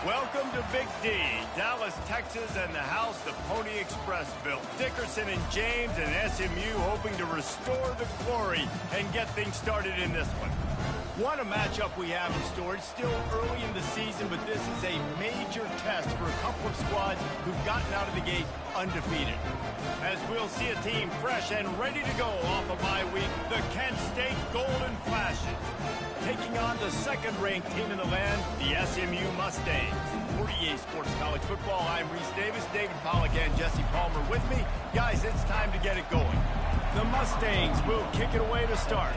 Welcome to Big D, Dallas, Texas, and the house the Pony Express built. Dickerson and James and SMU hoping to restore the glory and get things started in this one. What a matchup we have in store. It's still early in the season, but this is a major test for a couple of squads who've gotten out of the gate undefeated. As we'll see a team fresh and ready to go off a bye week, the Kent State Golden Flashes. Taking on the second-ranked team in the land, the SMU Mustangs. For EA Sports College Football, I'm Reese Davis, David Pollack, and Jesse Palmer with me. Guys, it's time to get it going. The Mustangs will kick it away to start.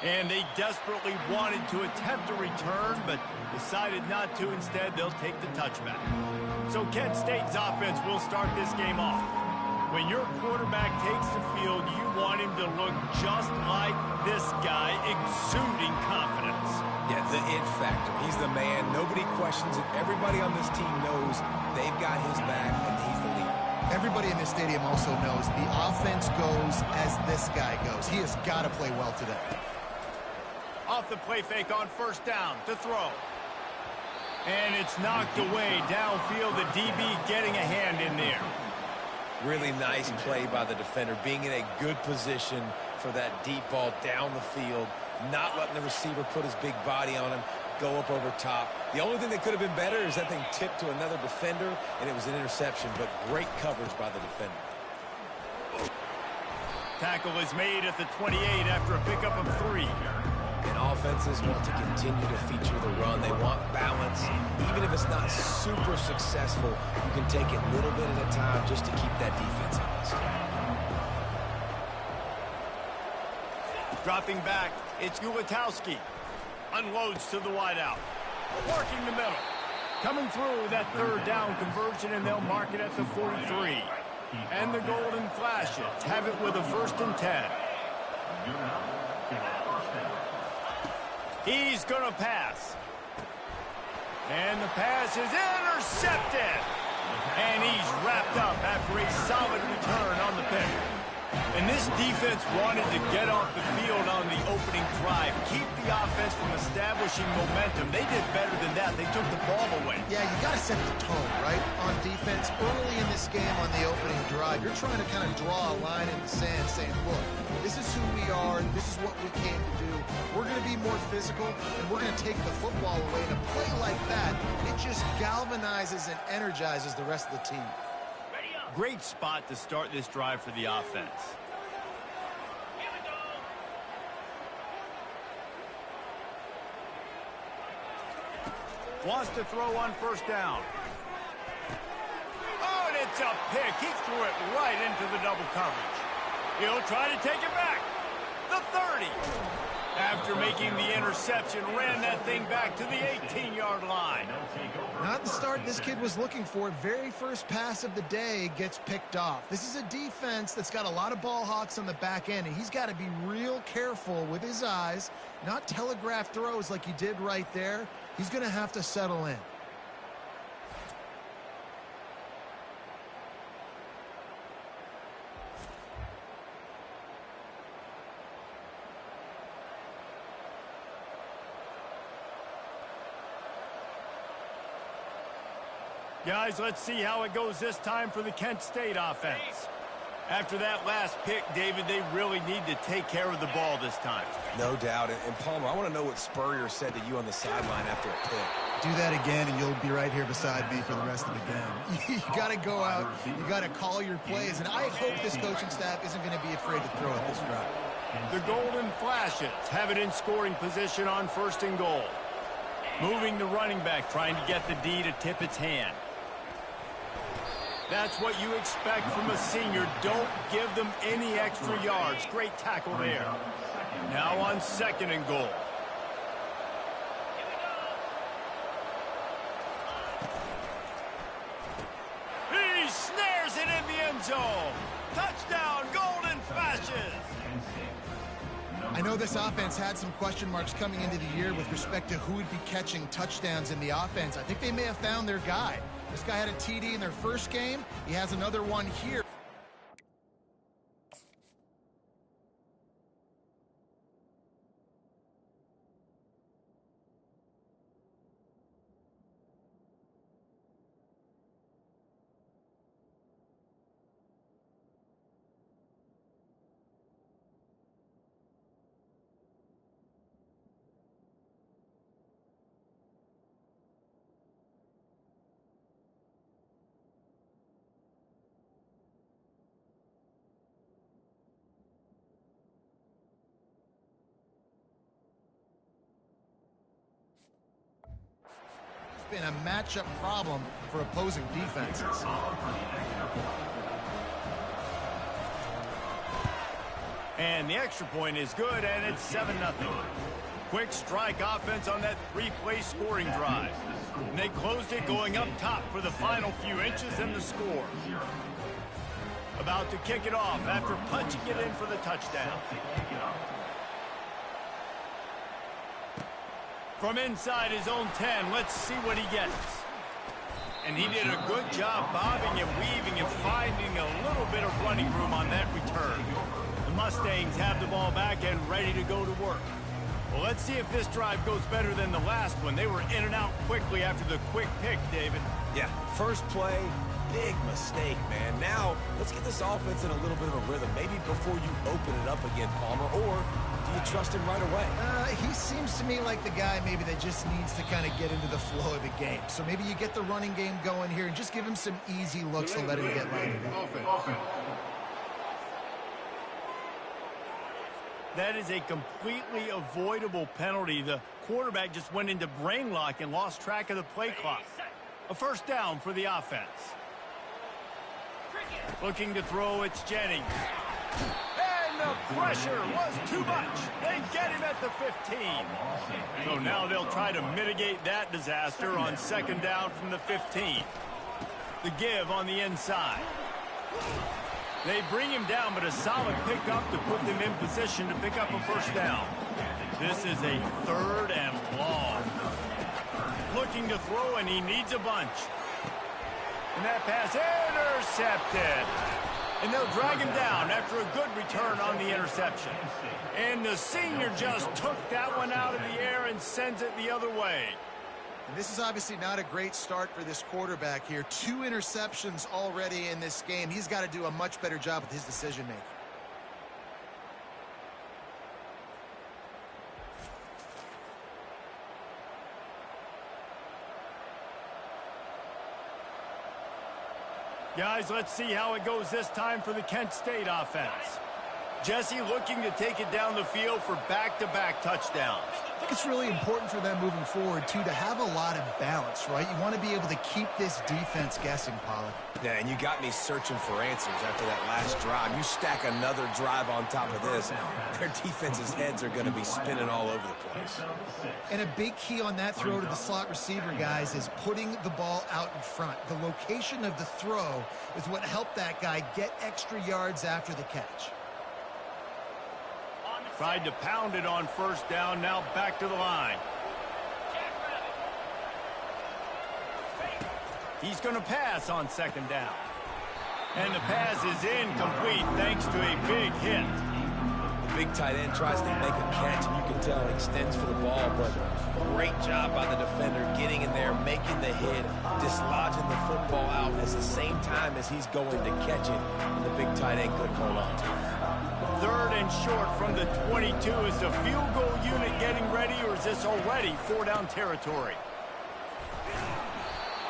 And they desperately wanted to attempt a return, but decided not to. Instead, they'll take the touchback. So Kent State's offense will start this game off. When your quarterback takes the field, you want him to look just like this guy, exuding confidence. Yeah, the it factor. He's the man. Nobody questions it. Everybody on this team knows they've got his back, and he's the leader. Everybody in this stadium also knows the offense goes as this guy goes. He has got to play well today. Off the play fake on first down to throw. And it's knocked away downfield. The DB getting a hand in there. Really nice play by the defender, being in a good position for that deep ball down the field, not letting the receiver put his big body on him, go up over top. The only thing that could have been better is that thing tipped to another defender, and it was an interception, but great coverage by the defender. Tackle is made at the 28 after a pickup of 3. And offenses want to continue to feature the run. They want balance. Even if it's not super successful, you can take it little bit at a time just to keep that defense honest. Dropping back, it's Ulatowski. Unloads to the wideout. Working the middle. Coming through that third down conversion, and they'll mark it at the 43. And the Golden Flashes have it with a 1st and 10. He's going to pass. And the pass is intercepted. And he's wrapped up after a solid return on the pick. And this defense wanted to get off the field on the opening drive, keep the offense from establishing momentum. They did better than that. They took the ball away. Yeah, you got to set the tone, right, on defense. Early in this game on the opening drive, you're trying to kind of draw a line in the sand saying, look, this is who we are, this is what we came to do. We're going to be more physical, and we're going to take the football away. And a play like that, it just galvanizes and energizes the rest of the team. Great spot to start this drive for the offense. Wants to throw on first down. Oh, and it's a pick. He threw it right into the double coverage. He'll try to take it back. The 30. After making the interception, ran that thing back to the 18-yard line. Not the start this kid was looking for. Very first pass of the day gets picked off. This is a defense that's got a lot of ball hawks on the back end, and he's got to be real careful with his eyes, not telegraph throws like he did right there. He's going to have to settle in. Guys, let's see how it goes this time for the Kent State offense. After that last pick, David, they really need to take care of the ball this time. No doubt. And Palmer, I want to know what Spurrier said to you on the sideline after a pick. Do that again, and you'll be right here beside me for the rest of the game. You got to go out. You got to call your plays. And I hope this coaching staff isn't going to be afraid to throw at this drive. The Golden Flashes have it in scoring position on 1st and goal. Moving the running back, trying to get the D to tip its hand. That's what you expect from a senior. Don't give them any extra yards. Great tackle there. Now on 2nd and goal. He snares it in the end zone. Touchdown, Golden Flashes. I know this offense had some question marks coming into the year with respect to who would be catching touchdowns in the offense. I think they may have found their guy. This guy had a TD in their first game. He has another one here. been a matchup problem for opposing defenses. And the extra point is good, and it's 7-0. Quick strike offense on that 3-play scoring drive. And they closed it going up top for the final few inches and the score. About to kick it off after punching it in for the touchdown. From inside his own 10, let's see what he gets. And he did a good job bobbing and weaving and finding a little bit of running room on that return. The Mustangs have the ball back and ready to go to work. Well, let's see if this drive goes better than the last one. They were in and out quickly after the quick pick, David. Yeah, first play, big mistake, man. Now, let's get this offense in a little bit of a rhythm. Maybe before you open it up again, Palmer, or do you trust him right away? He seems to me like the guy maybe that just needs to kind of get into the flow of the game. So maybe you get the running game going here and just give him some easy looks to let him get lighted up. That is a completely avoidable penalty. The quarterback just went into brain lock and lost track of the play clock. A first down for the offense. Looking to throw, it's Jennings. And the pressure was too much. They get him at the 15. So now they'll try to mitigate that disaster on second down from the 15. The give on the inside. They bring him down, but a solid pickup to put them in position to pick up a first down. This is a 3rd and long. Looking to throw, and he needs a bunch. And that pass intercepted. And they'll drag him down after a good return on the interception. And the senior just took that one out of the air and sends it the other way. And this is obviously not a great start for this quarterback here. 2 interceptions already in this game. He's got to do a much better job with his decision-making. Guys, let's see how it goes this time for the Kent State offense. Jesse looking to take it down the field for back-to-back touchdowns. I think it's really important for them moving forward, too, to have a lot of balance, right? You want to be able to keep this defense guessing, Pollard. Yeah, and you got me searching for answers after that last drive. You stack another drive on top of this, their defense's heads are going to be spinning all over the place. And a big key on that throw to the slot receiver, guys, is putting the ball out in front. The location of the throw is what helped that guy get extra yards after the catch. Tried to pound it on first down, now back to the line. He's going to pass on second down. And the pass is incomplete thanks to a big hit. The big tight end tries to make a catch, and you can tell he extends for the ball, but great job by the defender getting in there, making the hit, dislodging the football out at the same time as he's going to catch it, and the big tight end couldn't hold on to it. 3rd and short from the 22. Is the field goal unit getting ready, or is this already 4-down territory?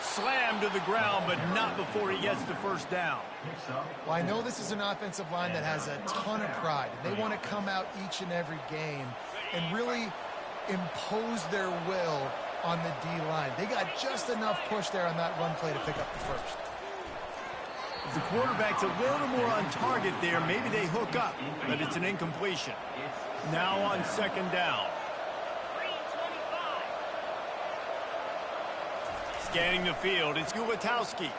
Slammed to the ground, but not before he gets the first down. Well, I know this is an offensive line that has a ton of pride. They want to come out each and every game and really impose their will on the D-line. They got just enough push there on that run play to pick up the first. If the quarterback's a little more on target there, maybe they hook up, but it's an incompletion. Now on second down. Scanning the field, it's Ulatowski.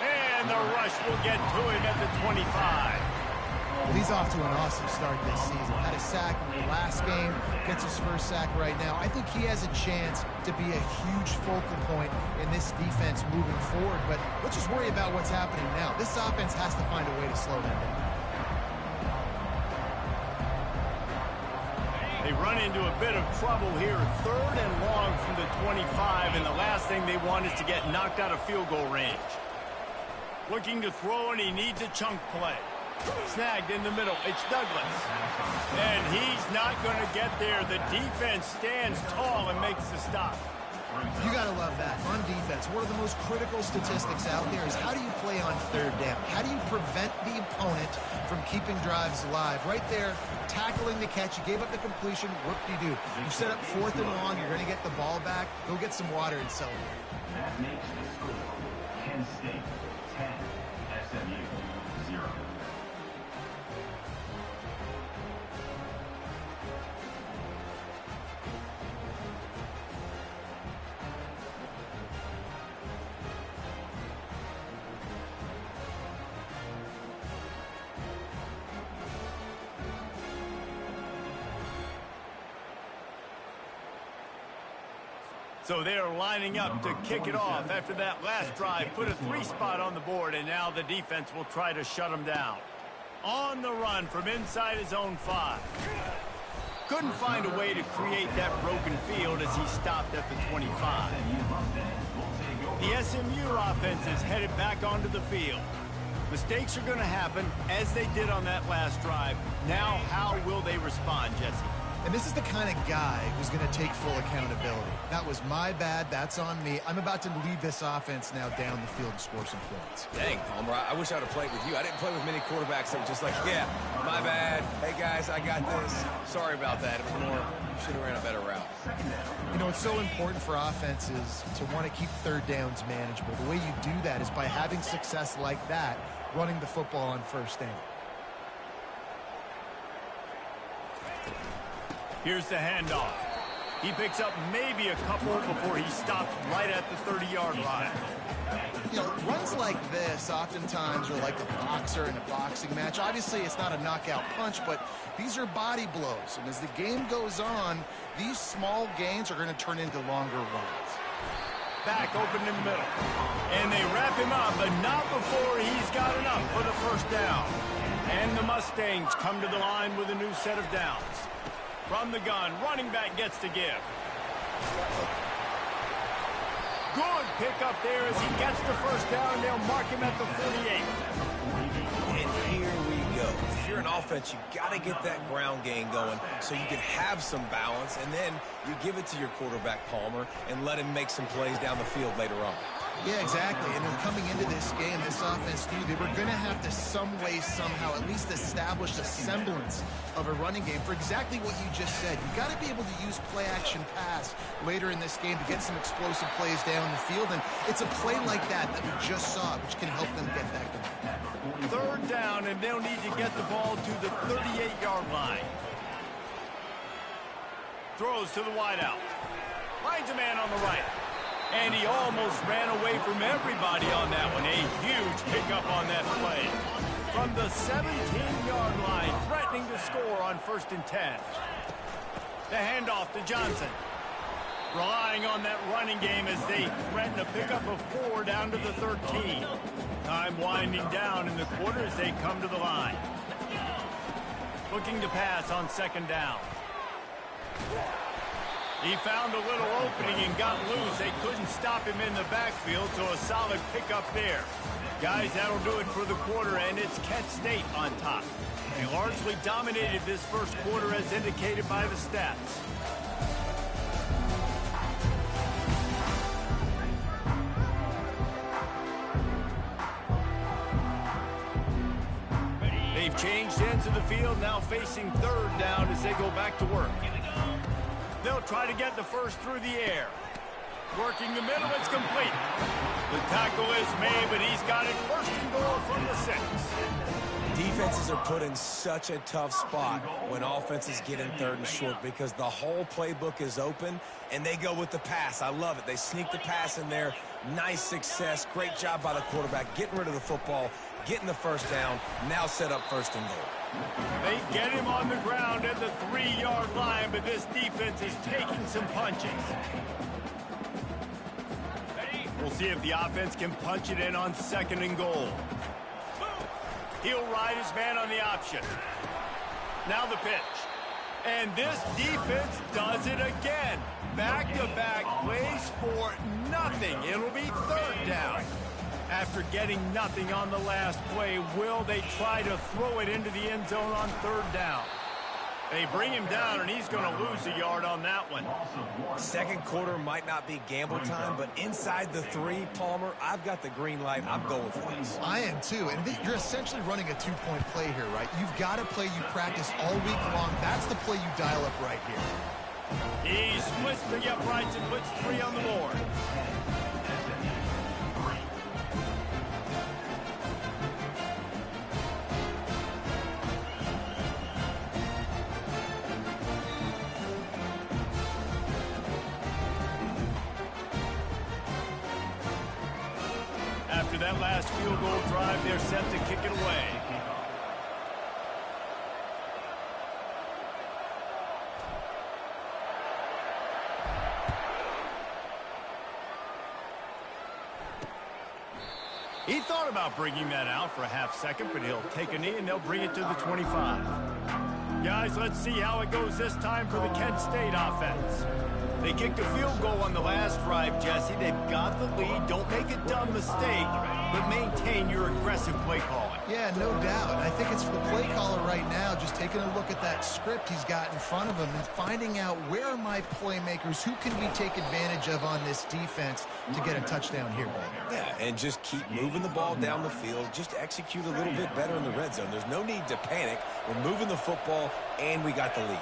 And the rush will get to him at the 25. Well, he's off to an awesome start this season. Had a sack in the last game, gets his first sack right now. I think he has a chance to be a huge focal point in this defense moving forward, but let's just worry about what's happening now. This offense has to find a way to slow them down. They run into a bit of trouble here. 3rd and long from the 25, and the last thing they want is to get knocked out of field goal range. Looking to throw, and he needs a chunk play. Snagged in the middle. It's Douglas. And he's not going to get there. The defense stands tall and makes the stop. You got to love that. On defense, It's one of the most critical statistics out there is how do you play on third down? How do you prevent the opponent from keeping drives alive? Right there, tackling the catch. You gave up the completion. Whoop-de-doo. You set up 4th and long. You're going to get the ball back. Go get some water and celebrate. That makes the score Penn State 10, SMU 0. So they're lining up to kick it off after that last drive. Put a 3-spot on the board, and now the defense will try to shut them down. On the run from inside his own 5. Couldn't find a way to create that broken field as he stopped at the 25. The SMU offense is headed back onto the field. Mistakes are going to happen as they did on that last drive. Now, how will they respond, Jesse? And this is the kind of guy who's going to take full accountability. That was my bad. That's on me. I'm about to lead this offense now down the field and score some points. Dang, Palmer, I wish I would have played with you. I didn't play with many quarterbacks that were just like, yeah, my bad. Hey, guys, I got this. Sorry about that. It was more, should have ran a better route. You know, it's so important for offenses to want to keep third downs manageable. The way you do that is by having success like that, running the football on first down. Here's the handoff. He picks up maybe a couple before he stops right at the 30-yard line. You know, runs like this oftentimes are like a boxer in a boxing match. Obviously, it's not a knockout punch, but these are body blows. And as the game goes on, these small gains are going to turn into longer runs. Back open in the middle. And they wrap him up, but not before he's got enough for the first down. And the Mustangs come to the line with a new set of downs. From the gun, running back gets to give. Good pick up there as he gets the first down. They'll mark him at the 48. And here we go. If you're an offense, you got to get that ground game going so you can have some balance, and then you give it to your quarterback, Palmer, and let him make some plays down the field later on. Yeah, exactly. And then coming into this game, this offense knew they were going to have to some way, somehow, at least establish a semblance of a running game for exactly what you just said. You've got to be able to use play-action pass later in this game to get some explosive plays down the field. And it's a play like that we just saw, which can help them get that going. Third down, and they'll need to get the ball to the 38-yard line. Throws to the wideout. Finds a man on the right. And he almost ran away from everybody on that one. A huge pickup on that play. From the 17-yard line, threatening to score on 1st and 10. The handoff to Johnson. Relying on that running game as they threaten a pickup of 4 down to the 13. Time winding down in the quarter as they come to the line. Looking to pass on 2nd down. He found a little opening and got loose. They couldn't stop him in the backfield, so a solid pickup there. Guys, that'll do it for the quarter, and it's Kent State on top. They largely dominated this first quarter as indicated by the stats. They've changed ends of the field, now facing 3rd down as they go back to work. They'll try to get the first through the air. Working the middle, it's complete. The tackle is made, but he's got it 1st and goal from the 6. Defenses are put in such a tough spot when offenses get in 3rd and short because the whole playbook is open, and they go with the pass. I love it. They sneak the pass in there. Nice success. Great job by the quarterback getting rid of the football, getting the first down, now set up 1st and goal. They get him on the ground at the 3-yard line, but this defense is taking some punches. We'll see if the offense can punch it in on 2nd and goal. He'll ride his man on the option. Now the pitch. And this defense does it again. Back-to-back plays for nothing. It'll be 3rd down. After getting nothing on the last play, will they try to throw it into the end zone on 3rd down? They bring him down, and he's going to lose a yard on that one. Second quarter might not be gamble time, but inside the 3, Palmer, I've got the green light. I'm going for this. I am too, and you're essentially running a 2-point play here, right? You've got a play you practice all week long. That's the play you dial up right here. He splits the uprights and puts 3 on the board. After that last field goal drive, they're set to kick it away. He thought about bringing that out for a half second, but he'll take a knee and they'll bring it to the 25. Guys, let's see how it goes this time for the Kent State offense. They kicked a field goal on the last drive, Jesse. They've got the lead. Don't make a dumb mistake, but maintain your aggressive play calling. Yeah, no doubt. I think it's the play caller right now just taking a look at that script he's got in front of him and finding out where are my playmakers, who can we take advantage of on this defense to get a touchdown here. Yeah, and just keep moving the ball down the field. Just execute a little bit better in the red zone. There's no need to panic. We're moving the football, and we got the lead.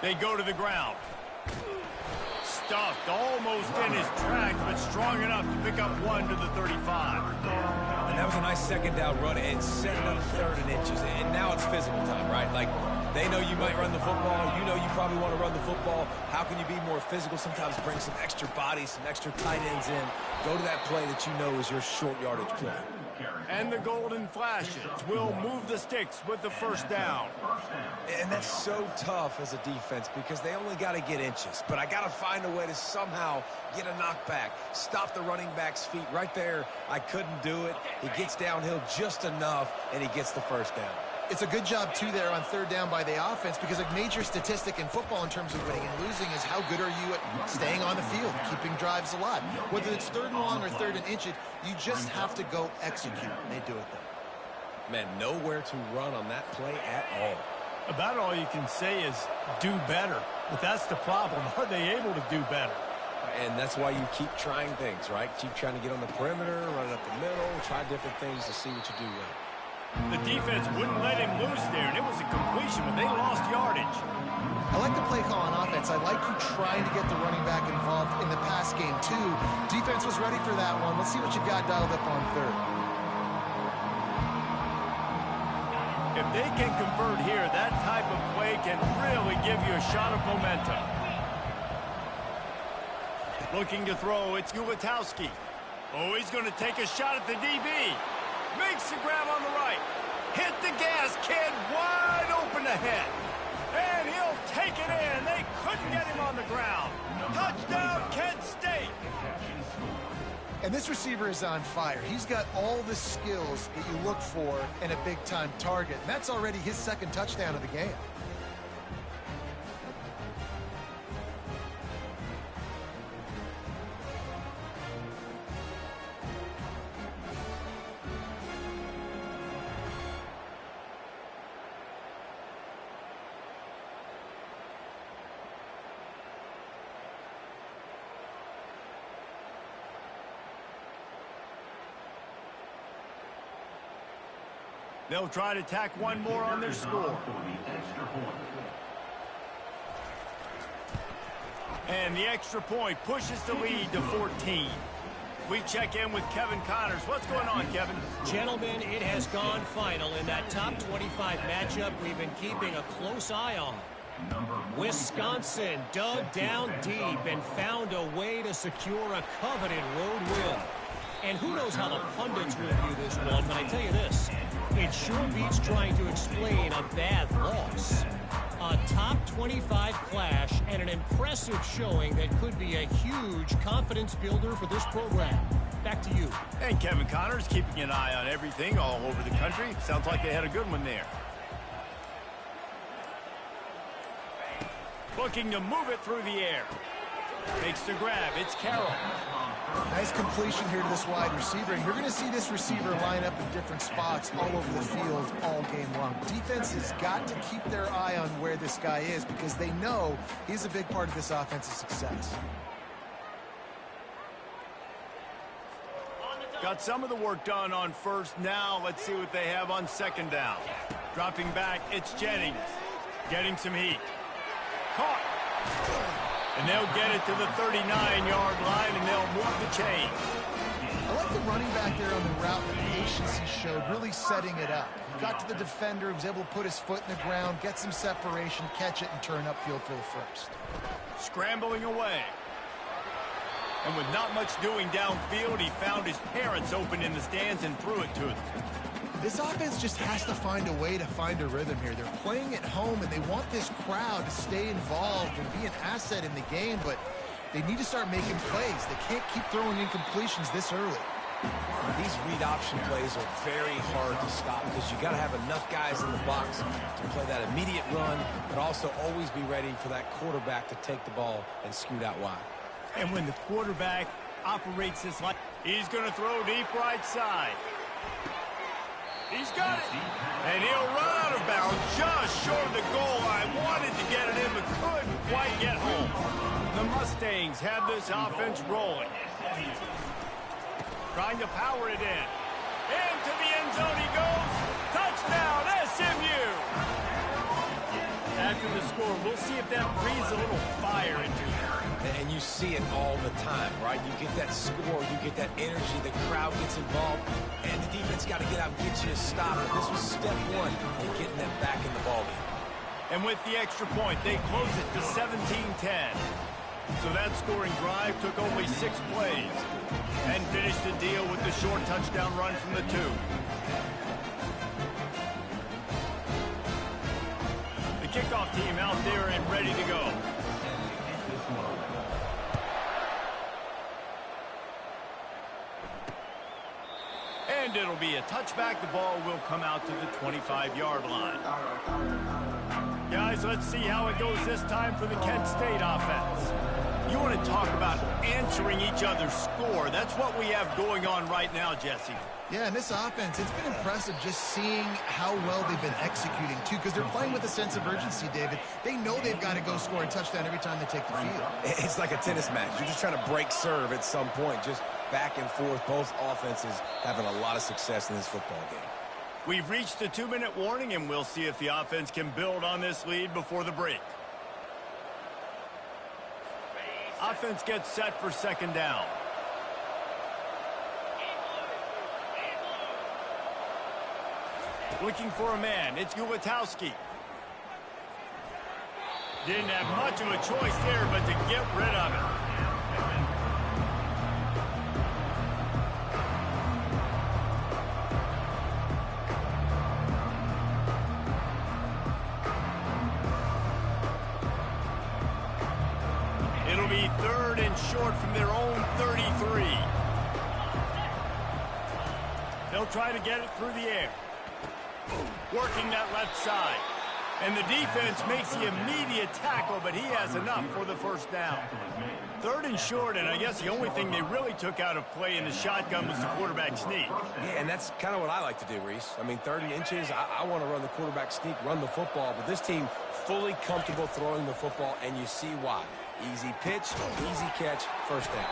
They go to the ground. Stuffed almost in his tracks, but strong enough to pick up 1 to the 35. And that was a nice second down run and set it up 3rd and inches. And now it's physical time, right? Like, they know you might run the football. You know you probably want to run the football. How can you be more physical? Sometimes bring some extra bodies, some extra tight ends in. Go to that play that you know is your short yardage play. And the golden flashes will move the sticks with the first down. And that's so tough as a defense because they only got to get inches. But I got to find a way to somehow get a knockback, stop the running back's feet right there. I couldn't do it. He gets downhill just enough, and he gets the first down. It's a good job, too, there on 3rd down by the offense because a major statistic in football in terms of winning and losing is how good are you at staying on the field, keeping drives alive. Whether it's 3rd and long or 3rd and inches, you just have to go execute. They do it, though. Man, nowhere to run on that play at all. About all you can say is do better. But that's the problem. Are they able to do better? And that's why you keep trying things, right? Keep trying to get on the perimeter, run it up the middle, try different things to see what you do well. The defense wouldn't let him loose there, and it was a completion, but they lost yardage. I like the play call on offense. I like you trying to get the running back involved in the pass game, too. Defense was ready for that one. Let's see what you've got dialed up on 3rd. If they can convert here, that type of play can really give you a shot of momentum. Looking to throw, it's Ulatowski. Oh, he's going to take a shot at the DB. Makes the grab on the right. Hit the gas, kid. Wide open ahead. And he'll take it in. They couldn't get him on the ground. Touchdown, Kent State. And this receiver is on fire. He's got all the skills that you look for in a big-time target. And that's already his 2nd touchdown of the game. They'll try to tack one more on their score. And the extra point pushes the lead to 14. We check in with Kevin Connors. What's going on, Kevin? Gentlemen, it has gone final in that top 25 matchup we've been keeping a close eye on. Wisconsin dug down deep and found a way to secure a coveted road win. And who knows how the pundits will view this one, but I tell you this, it sure beats trying to explain a bad loss. A top 25 clash and an impressive showing that could be a huge confidence builder for this program. Back to you. And Kevin Connors keeping an eye on everything all over the country. Sounds like they had a good one there. Looking to move it through the air. Takes the grab. It's Carroll. Nice completion here to this wide receiver. And you're going to see this receiver line up in different spots all over the field all game long. Defense has got to keep their eye on where this guy is because they know he's a big part of this offensive success. Got some of the work done on first. Now let's see what they have on second down. Dropping back, it's Jennings. Getting some heat. Caught. And they'll get it to the 39-yard line, and they'll move the chain. I like the running back there on the route, the patience he showed, really setting it up. He got to the defender, he was able to put his foot in the ground, get some separation, catch it, and turn upfield for the first. Scrambling away. And with not much doing downfield, he found his parents open in the stands and threw it to them. This offense just has to find a way to find a rhythm here. They're playing at home, and they want this crowd to stay involved and be an asset in the game, but they need to start making plays. They can't keep throwing incompletions this early. These read option plays are very hard to stop because you got to have enough guys in the box to play that immediate run, but also always be ready for that quarterback to take the ball and scoot out wide. And when the quarterback operates this like, he's going to throw deep right side. He's got it. And he'll run out of bounds just short of the goal line. Wanted to get it in, but couldn't quite get home. The Mustangs have this offense rolling. Trying to power it in. Into the end zone he goes. Touchdown, SMU. After the score, we'll see if that breathes a little fire into it. And you see it all the time, right? You get that score, you get that energy, the crowd gets involved, and the defense got to get out and get you a stop. And this was step one in getting them back in the ballgame. And with the extra point, they close it to 17-10. So that scoring drive took only 6 plays and finished the deal with the short touchdown run from the 2. The kickoff team out there and ready to go. And it'll be a touchback. The ball will come out to the 25-yard line. Guys, let's see how it goes this time for the Kent State offense. You want to talk about answering each other's score. That's what we have going on right now, Jesse. Yeah, and this offense, it's been impressive just seeing how well they've been executing, too, because they're playing with a sense of urgency, David. They know they've got to go score a touchdown every time they take the field. It's like a tennis match. You're just trying to break serve at some point, just back and forth. Both offenses having a lot of success in this football game. We've reached the 2-minute warning, and we'll see if the offense can build on this lead before the break. Offense gets set for second down. Looking for a man. It's Ulatowski. Didn't have much of a choice there, but to get rid of it. It'll be 3rd and short from their own 33. They'll try to get it through the air. Working that left side. And the defense makes the immediate tackle, but he has enough for the first down. 3rd and short, and I guess the only thing they really took out of play in the shotgun was the quarterback sneak. Yeah, and that's kind of what I like to do, Reese. I mean, 3rd and inches, I want to run the quarterback sneak, run the football, but this team fully comfortable throwing the football, and you see why. Easy pitch, easy catch, first down.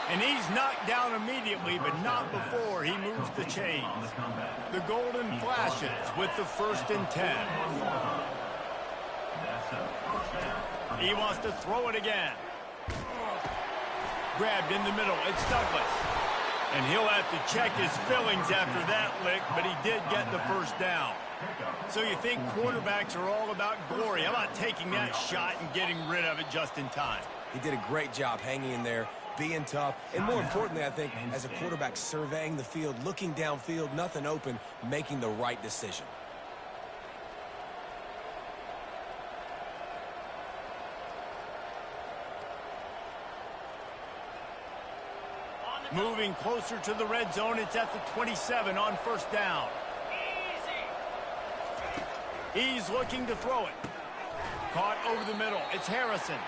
And he's knocked down immediately, but not before he moves the chains. The golden flashes with the 1st and 10. He wants to throw it again. Grabbed in the middle. It's Douglas. And he'll have to check his fillings after that lick, but he did get the first down. So you think quarterbacks are all about glory. How about taking that shot and getting rid of it just in time? He did a great job hanging in there, being tough, and more importantly, I think, as a quarterback, surveying the field, looking downfield, nothing open, making the right decision. Moving closer to the red zone, it's at the 27 on first down. He's looking to throw it. Caught over the middle. It's Harrison.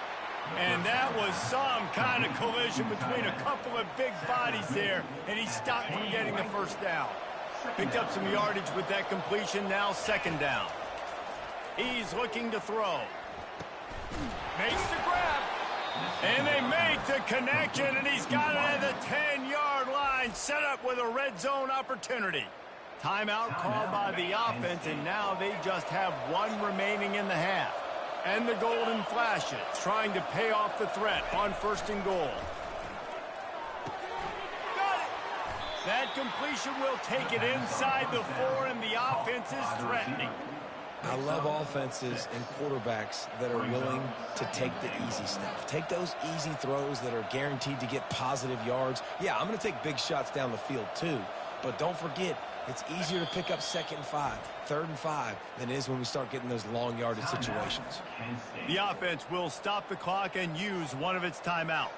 And that was some kind of collision between a couple of big bodies there, and he stopped from getting the first down. Picked up some yardage with that completion, now second down. He's looking to throw. Makes the grab. And they make the connection, and he's got it at the 10-yard line, set up with a red zone opportunity. Timeout called by the offense, and now they just have one remaining in the half. And the golden flashes, trying to pay off the threat on first and goal. Got it! That completion will take it inside the 4, and the offense is threatening. I love offenses and quarterbacks that are willing to take the easy stuff. Take those easy throws that are guaranteed to get positive yards. Yeah, I'm going to take big shots down the field too, but don't forget, it's easier to pick up 2nd and 5, 3rd and 5 than it is when we start getting those long yardage situations. The offense will stop the clock and use one of its timeouts.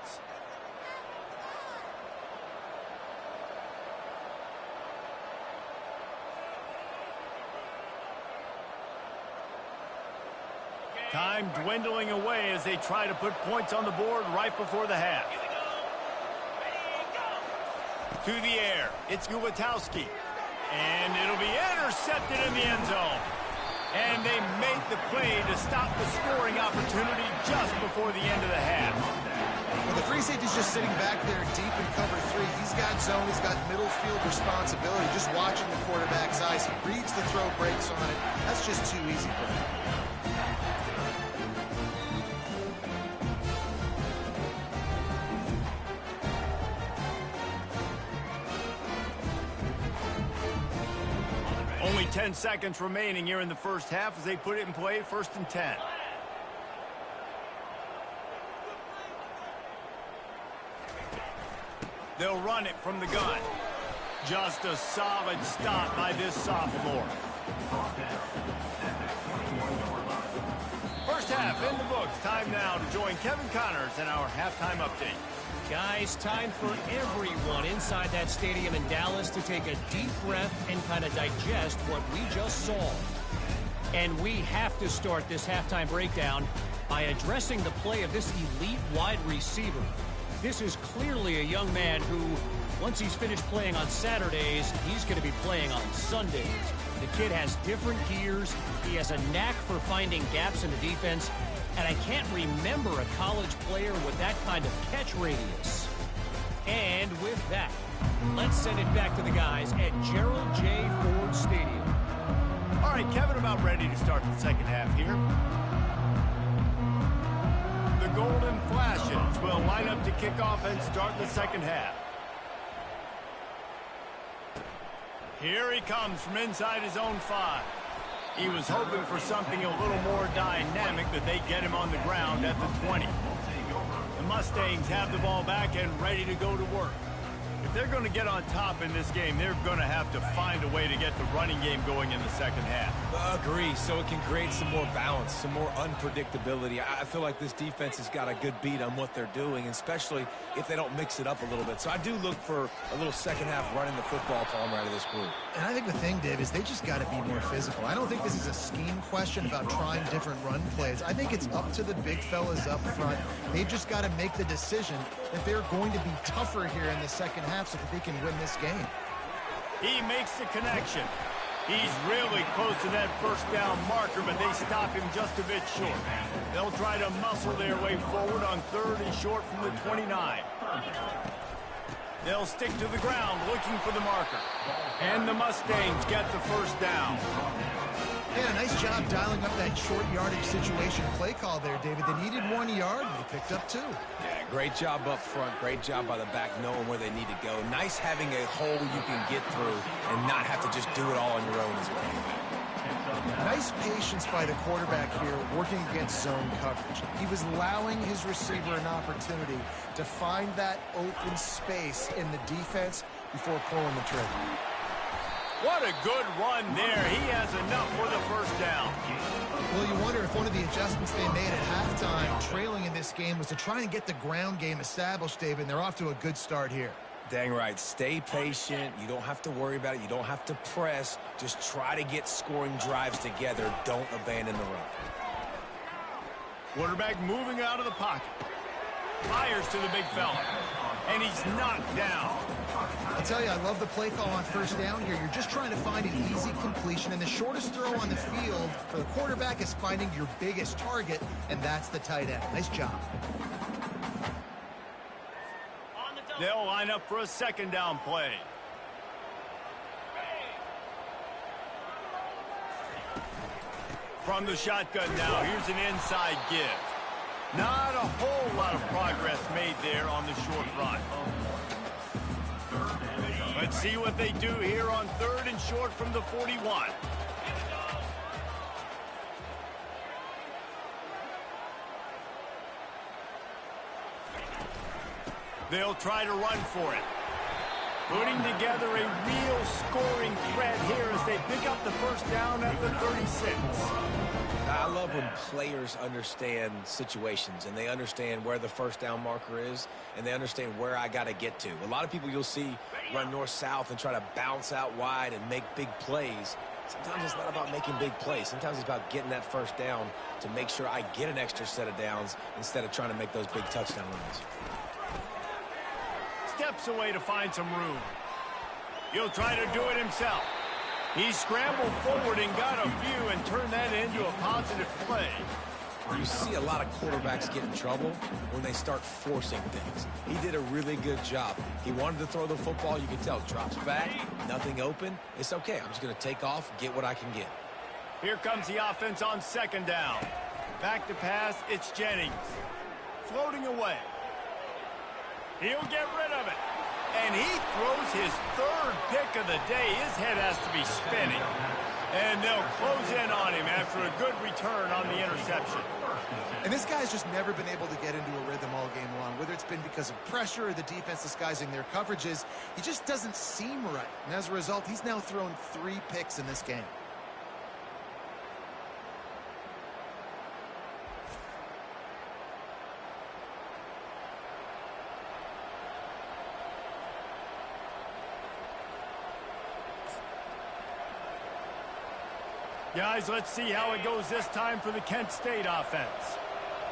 Time dwindling away as they try to put points on the board right before the half. To the air, it's Gulatowski. And it'll be intercepted in the end zone. And they make the play to stop the scoring opportunity just before the end of the half. Well, the free safety's just sitting back there deep in cover 3. He's got zone, he's got middle field responsibility. Just watching the quarterback's eyes. He reads the throw, breaks on it. That's just too easy for him. Only 10 seconds remaining here in the first half as they put it in play, 1st and 10. They'll run it from the gun. Just a solid stop by this sophomore. First half in the books. Time now to join Kevin Connors in our halftime update. Guys, time for everyone inside that stadium in Dallas to take a deep breath and kind of digest what we just saw. And we have to start this halftime breakdown by addressing the play of this elite wide receiver. This is clearly a young man who, once he's finished playing on Saturdays, he's going to be playing on Sundays. The kid has different gears. He has a knack for finding gaps in the defense. And I can't remember a college player with that kind of catch radius. And with that, let's send it back to the guys at Gerald J. Ford Stadium. All right, Kevin, about ready to start the second half here. The Golden Flashes will line up to kick off and start the second half. Here he comes from inside his own 5. He was hoping for something a little more dynamic, that they get him on the ground at the 20. The Mustangs have the ball back and ready to go to work. If they're going to get on top in this game, they're going to have to find a way to get the running game going in the second half. Agree, so it can create some more balance, some more unpredictability. I feel like this defense has got a good beat on what they're doing, especially if they don't mix it up a little bit. So I do look for a little second half running the football palm right of this group. And I think the thing, Dave, is they just got to be more physical. I don't think this is a scheme question about trying different run plays. I think it's up to the big fellas up front. They've just got to make the decision that they're going to be tougher here in the second half so that they can win this game. He makes the connection. He's really close to that first down marker, but they stop him just a bit short. They'll try to muscle their way forward on 3rd and short from the 29. They'll stick to the ground looking for the marker. And the Mustangs get the first down. Yeah, nice job dialing up that short yardage situation play call there, David. They needed 1 yard, and they picked up 2. Yeah, great job up front. Great job by the back knowing where they need to go. Nice having a hole you can get through and not have to just do it all on your own as a team. Nice patience by the quarterback here working against zone coverage. He was allowing his receiver an opportunity to find that open space in the defense before pulling the trigger. What a good run there. He has enough for the first down. Well, you wonder if one of the adjustments they made at halftime, trailing in this game, was to try and get the ground game established, David, and they're off to a good start here. Dang right. Stay patient. You don't have to worry about it. You don't have to press. Just try to get scoring drives together. Don't abandon the run. Quarterback moving out of the pocket. Fires to the big fella. And he's knocked down. I'll tell you, I love the play call on first down here. You're just trying to find an easy completion, and the shortest throw on the field for the quarterback is finding your biggest target, and that's the tight end. Nice job. They'll line up for a second down play. From the shotgun now, here's an inside give. Not a whole lot of progress made there on the short run. Let's see what they do here on 3rd and short from the 41. They'll try to run for it. Putting together a real scoring threat here as they pick up the first down at the 36. I love when players understand situations and they understand where the first down marker is and they understand where I got to get to. A lot of people you'll see run north-south and try to bounce out wide and make big plays. Sometimes it's not about making big plays. Sometimes it's about getting that first down to make sure I get an extra set of downs instead of trying to make those big touchdown runs. Steps away to find some room. He'll try to do it himself. He scrambled forward and got a few and turned that into a positive play. You see a lot of quarterbacks get in trouble when they start forcing things. He did a really good job. He wanted to throw the football. You can tell. Drops back, nothing open. It's okay. I'm just going to take off, get what I can get. Here comes the offense on second down. Back to pass, it's Jennings. Floating away. He'll get rid of it. And he throws his 3rd pick of the day. His head has to be spinning. And they'll close in on him after a good return on the interception. And this guy's just never been able to get into a rhythm all game long, whether it's been because of pressure or the defense disguising their coverages. He just doesn't seem right. And as a result, he's now thrown 3 picks in this game. Guys, let's see how it goes this time for the Kent State offense.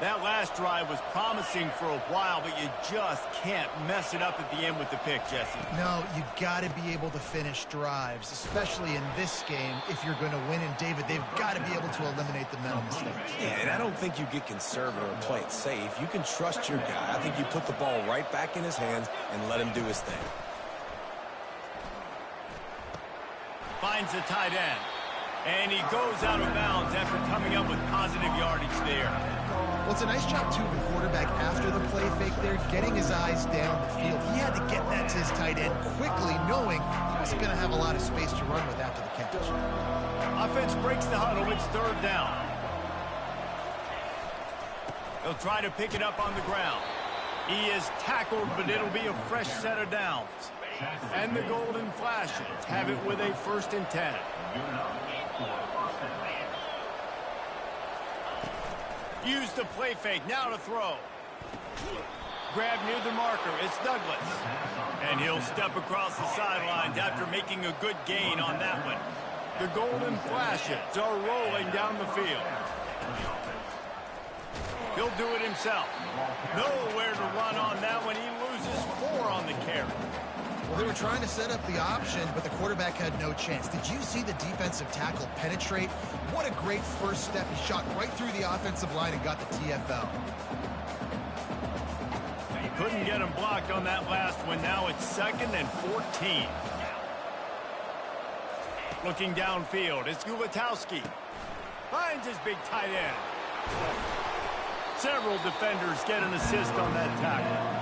That last drive was promising for a while, but you just can't mess it up at the end with the pick, Jesse. No, you got to be able to finish drives, especially in this game. If you're going to win, and David, they've got to be able to eliminate the mental mistakes. Yeah, and I don't think you get conservative or play it safe. You can trust your guy. I think you put the ball right back in his hands and let him do his thing. Finds the tight end. And he goes out of bounds after coming up with positive yardage there. Well, it's a nice job, too, of the quarterback after the play fake there, getting his eyes down the field. He had to get that to his tight end quickly, knowing he wasn't going to have a lot of space to run with after the catch. Offense breaks the huddle. It's 3rd down. He'll try to pick it up on the ground. He is tackled, but it'll be a fresh set of downs. And the Golden Flashes have it with a 1st and 10. Use the play fake, now to throw. Grab near the marker, it's Douglas. And he'll step across the sidelines after making a good gain on that one. The Golden Flashes are rolling down the field. He'll do it himself. Nowhere to run on that one. He loses 4 on the carry. Well, they were trying to set up the option, but the quarterback had no chance. Did you see the defensive tackle penetrate? What a great first step. He shot right through the offensive line and got the TFL. He couldn't get him blocked on that last one. Now it's 2nd and 14. Looking downfield, it's Gulatowski. Finds his big tight end. Several defenders get an assist on that tackle.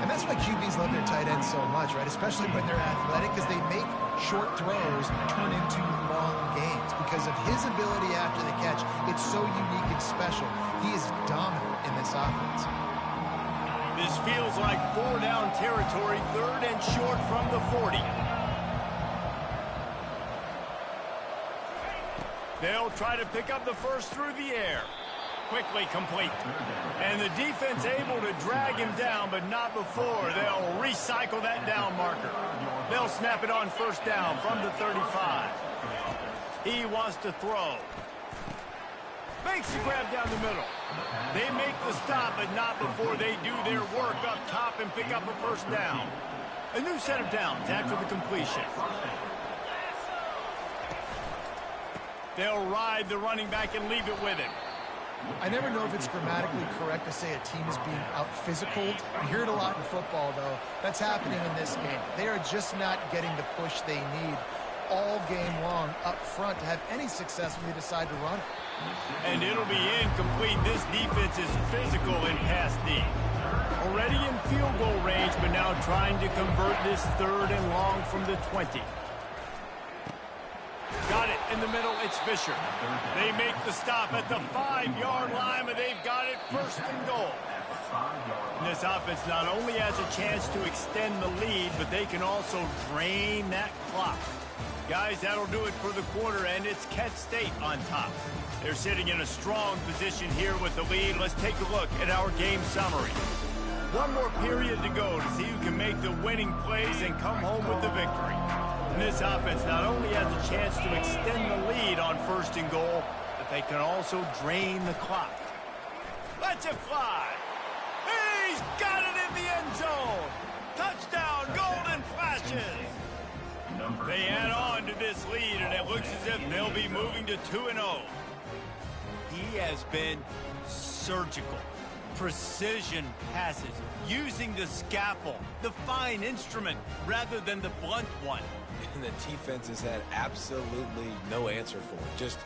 And that's why QBs love their tight ends so much, right? Especially when they're athletic, because they make short throws turn into long games. Because of his ability after the catch, it's so unique and special. He is dominant in this offense. This feels like 4-down territory, 3rd and short from the 40. They'll try to pick up the first through the air. Quickly complete. And the defense able to drag him down, but not before. They'll recycle that down marker. They'll snap it on 1st down from the 35. He wants to throw. Makes the grab down the middle. They make the stop, but not before they do their work up top and pick up a first down. A new set of downs after the completion. They'll ride the running back and leave it with him. I never know if it's grammatically correct to say a team is being out-physicaled. You hear it a lot in football, though. That's happening in this game. They are just not getting the push they need all game long up front to have any success when they decide to run it. And it'll be incomplete. This defense is physical in pass D. Already in field goal range, but now trying to convert this 3rd and long from the 20. Got it in the middle. It's Fisher. They make the stop at the 5-yard line, but they've got it 1st and goal. And this offense not only has a chance to extend the lead, but they can also drain that clock. Guys, that'll do it for the quarter, and it's Kent State on top. They're sitting in a strong position here with the lead. Let's take a look at our game summary. One more period to go to see who can make the winning plays and come home with the victory. And this offense not only has a chance to extend the lead on 1st and goal, but they can also drain the clock. Let's it fly. He's got it in the end zone. Touchdown, Golden Flashes. They add on to this lead, and it looks as if they'll be moving to 2-0. He has been surgical. Precision passes, using the scalpel, the fine instrument, rather than the blunt one. And the defense has had absolutely no answer for it. Just,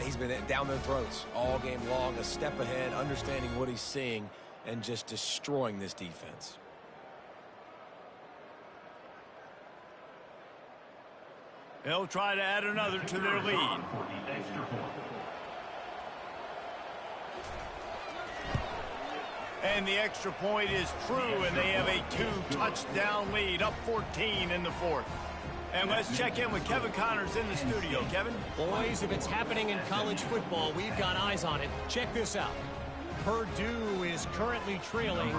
he's been down their throats all game long, a step ahead, understanding what he's seeing, and just destroying this defense. They'll try to add another to their lead. And the extra point is true, and they have a 2-touchdown lead, up 14 in the 4th. And let's check in with Kevin Connors in the studio. Kevin? Boys, if it's happening in college football, we've got eyes on it. Check this out. Purdue is currently trailing,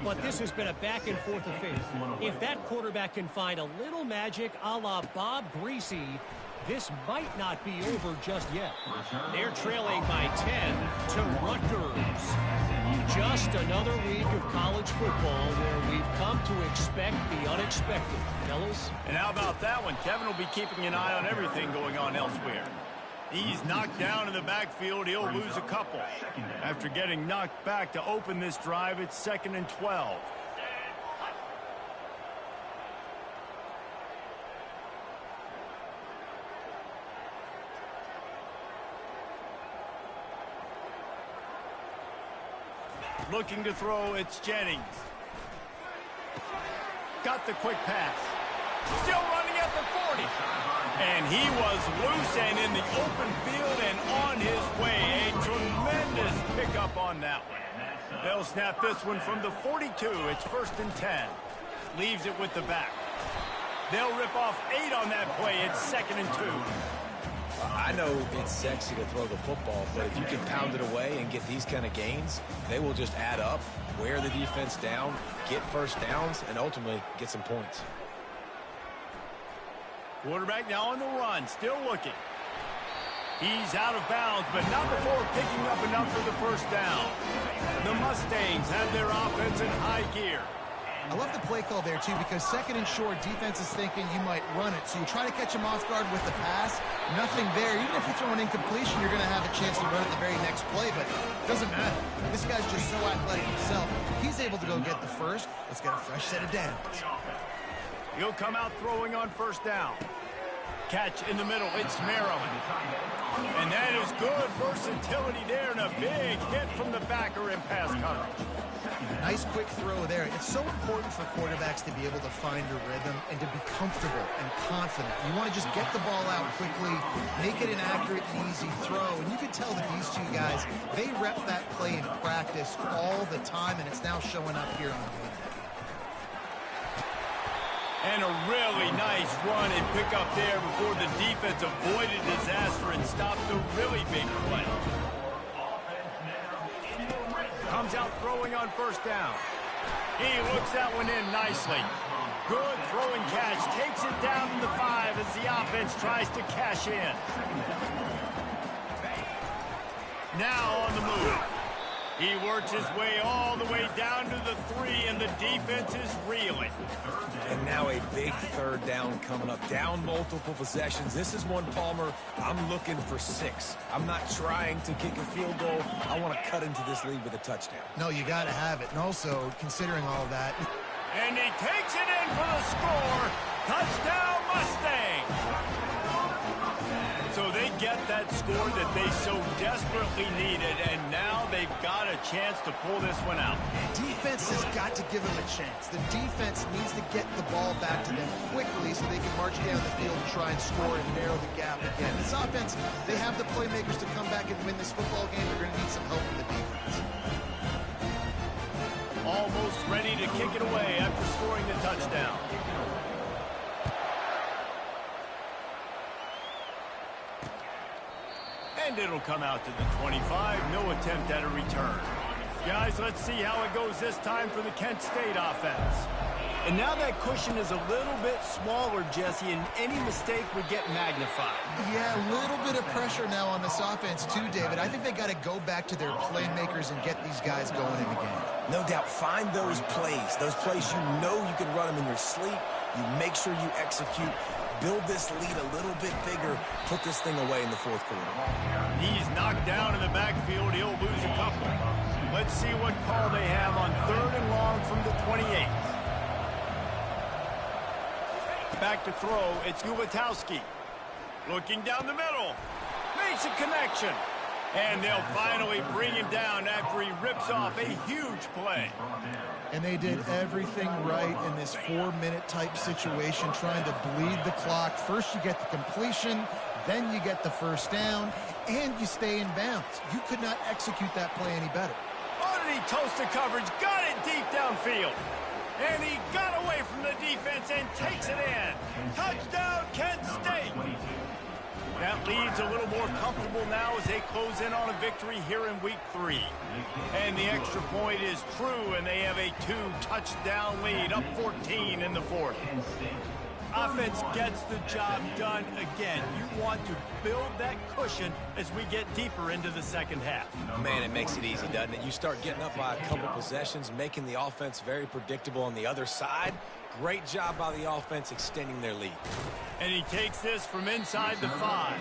but this has been a back-and-forth affair. If that quarterback can find a little magic a la Bob Greasy, this might not be over just yet. They're trailing by 10 to Rutgers. Just another week of college football where we've come to expect the unexpected. Fellas? And how about that one? Kevin will be keeping an eye on everything going on elsewhere. He's knocked down in the backfield. He'll lose a couple. After getting knocked back to open this drive, it's 2nd and 12. Looking to throw, it's Jennings. Got the quick pass. Still running at the 40. And he was loose and in the open field and on his way. A tremendous pickup on that one. They'll snap this one from the 42. It's 1st and 10. Leaves it with the back. They'll rip off 8 on that play. It's 2nd and 2. I know it's sexy to throw the football, but if you can pound it away and get these kind of gains, they will just add up, wear the defense down, get first downs, and ultimately get some points. Quarterback now on the run, still looking. He's out of bounds, but not before picking up enough for the first down. The Mustangs have their offense in high gear. I love the play call there, too, because 2nd and short, defense is thinking you might run it. So you try to catch him off guard with the pass. Nothing there. Even if you throw an incompletion, you're going to have a chance to run it the very next play, but it doesn't matter. This guy's just so athletic himself. He's able to go get the first. Let's get a fresh set of downs. He'll come out throwing on 1st down. Catch in the middle. It's Maryland. And that is good versatility there, and a big hit from the backer in pass coverage. Nice quick throw there. It's so important for quarterbacks to be able to find a rhythm and to be comfortable and confident. You want to just get the ball out quickly, make it an accurate and easy throw. And you can tell that these two guys, they rep that play in practice all the time, and it's now showing up here on the game. And a really nice run and pick up there before the defense avoided disaster and stopped the really big play. Comes out throwing on 1st down. He looks that one in nicely. Good throwing catch. Takes it down in the 5 as the offense tries to cash in. Now on the move. He works his way all the way down to the 3, and the defense is reeling. And now a big third down coming up. Down multiple possessions. This is one, Palmer, I'm looking for 6. I'm not trying to kick a field goal. I want to cut into this lead with a touchdown. No, you got to have it. And also, considering all of that. And he takes it in for the score. Touchdown, Mustangs. So they get that score that they so desperately needed, and now they've got a chance to pull this one out. Defense has got to give them a chance. The defense needs to get the ball back to them quickly so they can march down the field and try and score and narrow the gap again. This offense, they have the playmakers to come back and win this football game. They're going to need some help from the defense. Almost ready to kick it away after scoring the touchdown. And it'll come out to the 25. No attempt at a return. Guys, let's see how it goes this time for the Kent State offense. And now that cushion is a little bit smaller, Jesse, and any mistake would get magnified. Yeah, a little bit of pressure now on this offense too, David. I think they got to go back to their playmakers and get these guys going in the game. No doubt, find those plays you know you can run them in your sleep. You make sure you execute. Build this lead a little bit bigger. Put this thing away in the fourth quarter. He's knocked down in the backfield. He'll lose a couple. Let's see what call they have on 3rd and long from the 28. Back to throw. It's Ulatowski. Looking down the middle. Makes a connection. And they'll finally bring him down after he rips off a huge play. And they did everything right in this 4-minute type situation, trying to bleed the clock. First you get the completion, then you get the first down, and you stay in bounds. You could not execute that play any better. Oh, did he toast the coverage? Got it deep downfield. And he got away from the defense and takes it in. Touchdown, Kent State. That lead's a little more comfortable now as they close in on a victory here in week 3. And the extra point is true, and they have a 2-touchdown lead, up 14 in the 4th. Offense gets the job done again. You want to build that cushion as we get deeper into the second half. Man, it makes it easy, doesn't it? You start getting up by a couple possessions, making the offense very predictable on the other side. Great job by the offense extending their lead. And he takes this from inside the 5.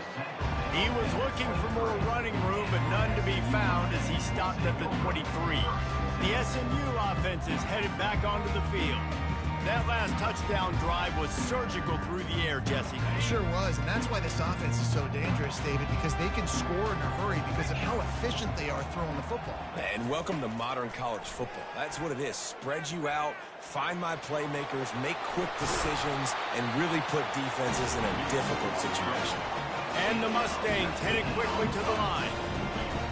He was looking for more running room, but none to be found as he stopped at the 23. The SMU offense is headed back onto the field. That last touchdown drive was surgical through the air, Jesse. It sure was, and that's why this offense is so dangerous, David, because they can score in a hurry because of how efficient they are throwing the football. And welcome to modern college football. That's what it is. Spread you out, find my playmakers, make quick decisions, and really put defenses in a difficult situation. And the Mustangs headed quickly to the line.